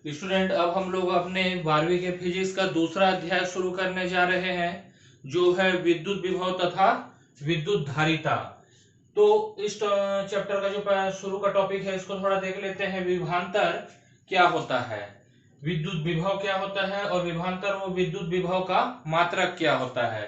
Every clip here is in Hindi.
स्टूडेंट, अब हम लोग अपने 12वीं के फिजिक्स का दूसरा अध्याय शुरू करने जा रहे हैं, जो है विद्युत विभव तथा विद्युत धारिता। तो इस चैप्टर का जो शुरू का टॉपिक है, इसको थोड़ा देख लेते हैं। विभवांतर क्या होता है, विद्युत विभव क्या होता है, और विभवांतर व विद्युत विभव का मात्रक क्या होता है।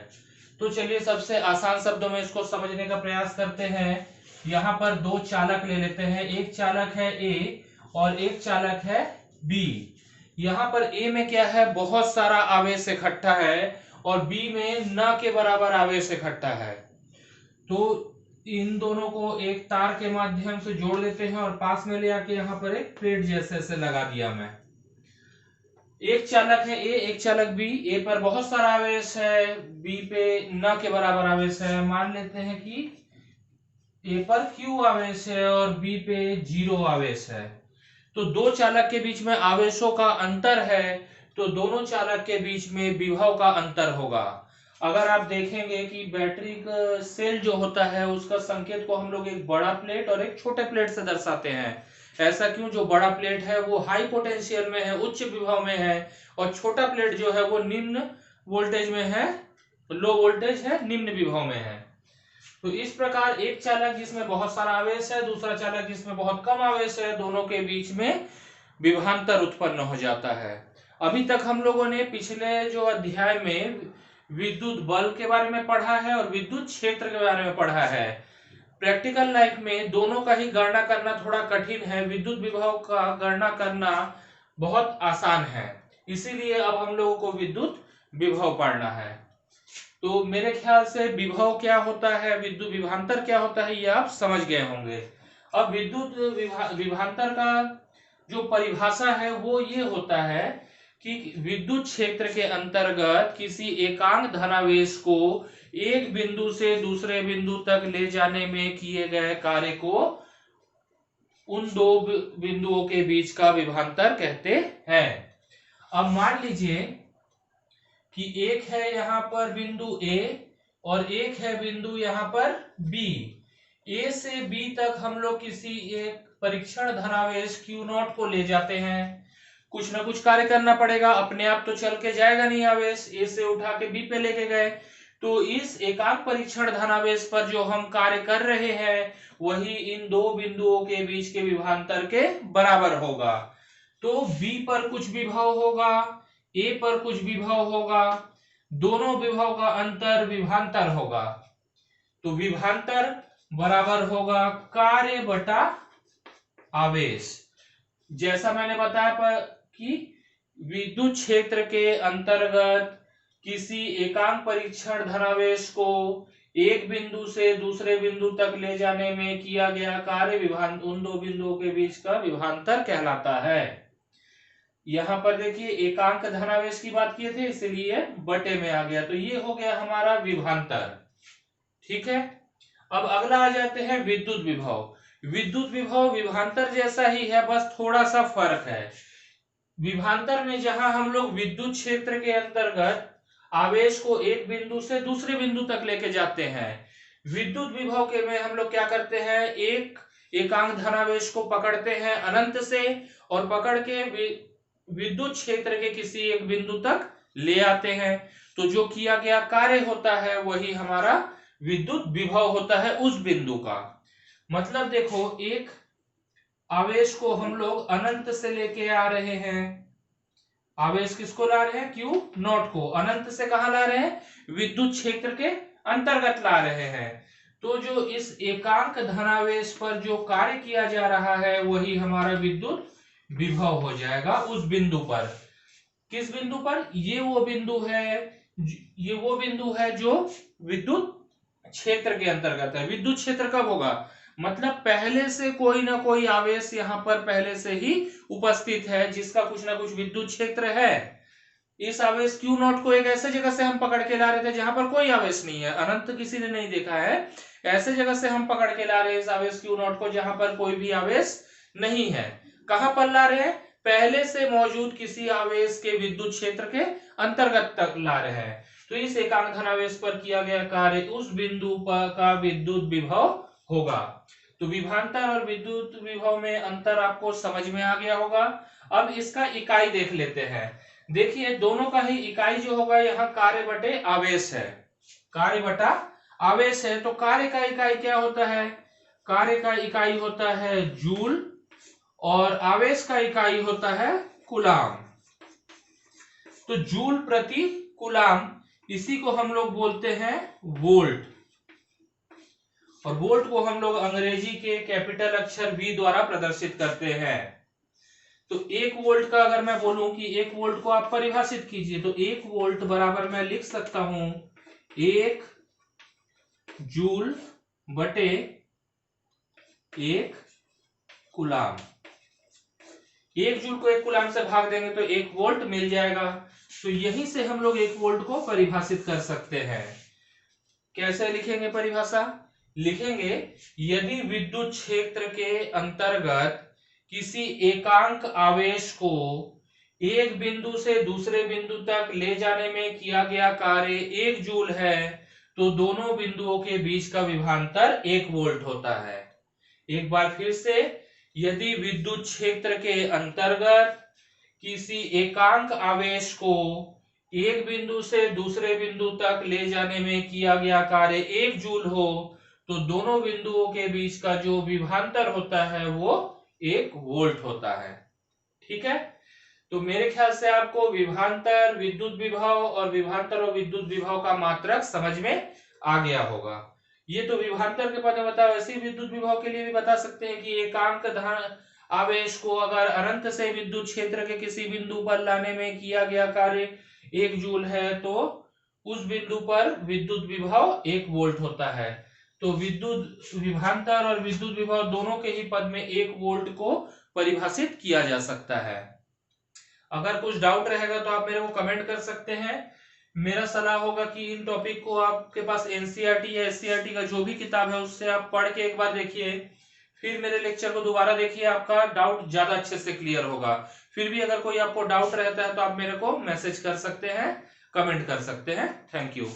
तो चलिए सबसे आसान शब्दों में इसको समझने का प्रयास करते हैं। यहाँ पर दो चालक ले लेते हैं, एक चालक है ए और एक चालक है बी। यहाँ पर ए में क्या है, बहुत सारा आवेश इकट्ठा है, और बी में न के बराबर आवेश इकट्ठा है। तो इन दोनों को एक तार के माध्यम से जोड़ देते हैं और पास में ले आके यहाँ पर एक प्लेट जैसे से लगा दिया मैं। एक चालक है ए, एक चालक बी। ए पर बहुत सारा आवेश है, बी पे न के बराबर आवेश है। मान लेते हैं कि ए पर क्यू आवेश है और बी पे 0 आवेश है। तो दो चालक के बीच में आवेशों का अंतर है, तो दोनों चालक के बीच में विभव का अंतर होगा। अगर आप देखेंगे कि बैटरी का सेल जो होता है, उसका संकेत को हम लोग एक बड़ा प्लेट और एक छोटे प्लेट से दर्शाते हैं। ऐसा क्यों? जो बड़ा प्लेट है वो हाई पोटेंशियल में है, उच्च विभव में है, और छोटा प्लेट जो है वो निम्न वोल्टेज में है, लो वोल्टेज है, निम्न विभव में है। तो इस प्रकार एक चालक जिसमें बहुत सारा आवेश है, दूसरा चालक जिसमें बहुत कम आवेश है, दोनों के बीच में विभवांतर उत्पन्न हो जाता है। अभी तक हम लोगों ने पिछले जो अध्याय में विद्युत बल के बारे में पढ़ा है और विद्युत क्षेत्र के बारे में पढ़ा है। प्रैक्टिकल लाइफ में दोनों का ही गणना करना थोड़ा कठिन है, विद्युत विभव का गणना करना बहुत आसान है। इसीलिए अब हम लोगों को विद्युत विभव पढ़ना है। तो मेरे ख्याल से विभव क्या होता है, विद्युत विभवांतर क्या होता है, ये आप समझ गए होंगे। अब विद्युत विभवांतर का जो परिभाषा है वो ये होता है कि विद्युत क्षेत्र के अंतर्गत किसी एकांक धनावेश को एक बिंदु से दूसरे बिंदु तक ले जाने में किए गए कार्य को उन दो बिंदुओं के बीच का विभवांतर कहते हैं। अब मान लीजिए कि एक है यहाँ पर बिंदु ए और एक है बिंदु यहाँ पर बी। ए से बी तक हम लोग किसी एक परीक्षण धनावेश Q0 को ले जाते हैं। कुछ ना कुछ कार्य करना पड़ेगा, अपने आप तो चल के जाएगा नहीं आवेश। ए से उठा के बी पे लेके गए, तो इस एकांक परीक्षण धनावेश पर जो हम कार्य कर रहे हैं वही इन दो बिंदुओं के बीच के विभवांतर के बराबर होगा। तो बी पर कुछ विभव होगा, ए पर कुछ विभव होगा, दोनों विभव का अंतर विभवांतर होगा। तो विभवांतर बराबर होगा कार्य बटा आवेश। जैसा मैंने बताया कि विद्युत क्षेत्र के अंतर्गत किसी एकांक परीक्षण धनावेश को एक बिंदु से दूसरे बिंदु तक ले जाने में किया गया कार्य उन दो बिंदुओं के बीच का विभवांतर कहलाता है। यहाँ पर देखिए एकांक धनावेश की बात किए थे, इसलिए बटे में आ गया, तो ये हो गया हमारा विभवांतर। ठीक है। अब अगला आ जाते हैं विद्युत विभव। विद्युत विभव विभवांतर जैसा ही है, बस थोड़ा सा फर्क है। विभवांतर में जहां हम लोग विद्युत क्षेत्र के अंतर्गत आवेश को एक बिंदु से दूसरे बिंदु तक लेके जाते हैं, विद्युत विभव के में हम लोग क्या करते हैं, एक एकांक धनावेश को पकड़ते हैं अनंत से और पकड़ के विद्युत क्षेत्र के किसी एक बिंदु तक ले आते हैं। तो जो किया गया कार्य होता है वही हमारा विद्युत विभव होता है उस बिंदु का। मतलब देखो, एक आवेश को हम लोग अनंत से लेके आ रहे हैं। आवेश किसको ला रहे हैं? Q0 को। अनंत से कहां ला रहे हैं? विद्युत क्षेत्र के अंतर्गत ला रहे हैं। तो जो इस एकांक धनावेश पर जो कार्य किया जा रहा है वही हमारा विद्युत विभव हो जाएगा उस बिंदु पर। किस बिंदु पर? ये वो बिंदु है जो विद्युत क्षेत्र के अंतर्गत है। विद्युत क्षेत्र कब होगा? मतलब पहले से कोई ना कोई आवेश यहाँ पर पहले से ही उपस्थित है, जिसका कुछ ना कुछ विद्युत क्षेत्र है। इस आवेश Q0 को एक ऐसे जगह से हम पकड़ के ला रहे थे जहां पर कोई आवेश नहीं है, अनंत किसी ने नहीं देखा है। ऐसे जगह से हम पकड़ के ला रहे हैं इस आवेश Q0 को जहां पर कोई भी आवेश नहीं है। कहां पर ला रहे हैं? पहले से मौजूद किसी आवेश के विद्युत क्षेत्र के अंतर्गत तक ला रहे हैं। तो इस एकांक धनावेश पर किया गया कार्य उस बिंदु पर का विद्युत विभव होगा। तो विभवांतर और विद्युत विभव में अंतर आपको समझ में आ गया होगा। अब इसका इकाई देख लेते हैं। देखिए दोनों का ही इकाई जो होगा यहाँ कार्य बटे आवेश है, कार्य बटा आवेश है। तो कार्य का इकाई क्या होता है? कार्य का इकाई होता है जूल और आवेश का इकाई होता है कूलाम। तो जूल प्रति कूलाम, इसी को हम लोग बोलते हैं वोल्ट, और वोल्ट को हम लोग अंग्रेजी के कैपिटल अक्षर V द्वारा प्रदर्शित करते हैं। तो 1 वोल्ट का अगर मैं बोलूं कि 1 वोल्ट को आप परिभाषित कीजिए, तो 1 वोल्ट बराबर मैं लिख सकता हूं 1 जूल बटे 1 कूलाम। 1 जूल को 1 कूलाम से भाग देंगे तो 1 वोल्ट मिल जाएगा। तो यहीं से हम लोग 1 वोल्ट को परिभाषित कर सकते हैं। कैसे लिखेंगे परिभाषा? लिखेंगे यदि विद्युत क्षेत्र के अंतर्गत किसी एकांक आवेश को एक बिंदु से दूसरे बिंदु तक ले जाने में किया गया कार्य 1 जूल है, तो दोनों बिंदुओं के बीच का विभवांतर 1 वोल्ट होता है। एक बार फिर से, यदि विद्युत क्षेत्र के अंतर्गत किसी एकांक आवेश को एक बिंदु से दूसरे बिंदु तक ले जाने में किया गया कार्य 1 जूल हो, तो दोनों बिंदुओं के बीच का जो विभवांतर होता है वो 1 वोल्ट होता है। ठीक है, तो मेरे ख्याल से आपको विभवांतर, विद्युत विभव और विभवांतर और विद्युत विभव का मात्रक समझ में आ गया होगा। ये तो विभवांतर के पद में बताया, वैसे ही विद्युत विभव के लिए भी बता सकते हैं कि एकांक धन आवेश को अगर अनंत से विद्युत क्षेत्र के किसी बिंदु पर लाने में किया गया कार्य 1 जूल है, तो उस बिंदु पर विद्युत विभव 1 वोल्ट होता है। तो विद्युत विभवांतर और विद्युत विभव दोनों के ही पद में 1 वोल्ट को परिभाषित किया जा सकता है। अगर कुछ डाउट रहेगा तो आप मेरे को कमेंट कर सकते हैं। मेरा सलाह होगा कि इन टॉपिक को आपके पास एनसीईआरटी या एससीईआरटी का जो भी किताब है उससे आप पढ़ के एक बार देखिए, फिर मेरे लेक्चर को दोबारा देखिए, आपका डाउट ज्यादा अच्छे से क्लियर होगा। फिर भी अगर कोई आपको डाउट रहता है तो आप मेरे को मैसेज कर सकते हैं, कमेंट कर सकते हैं। Thank you.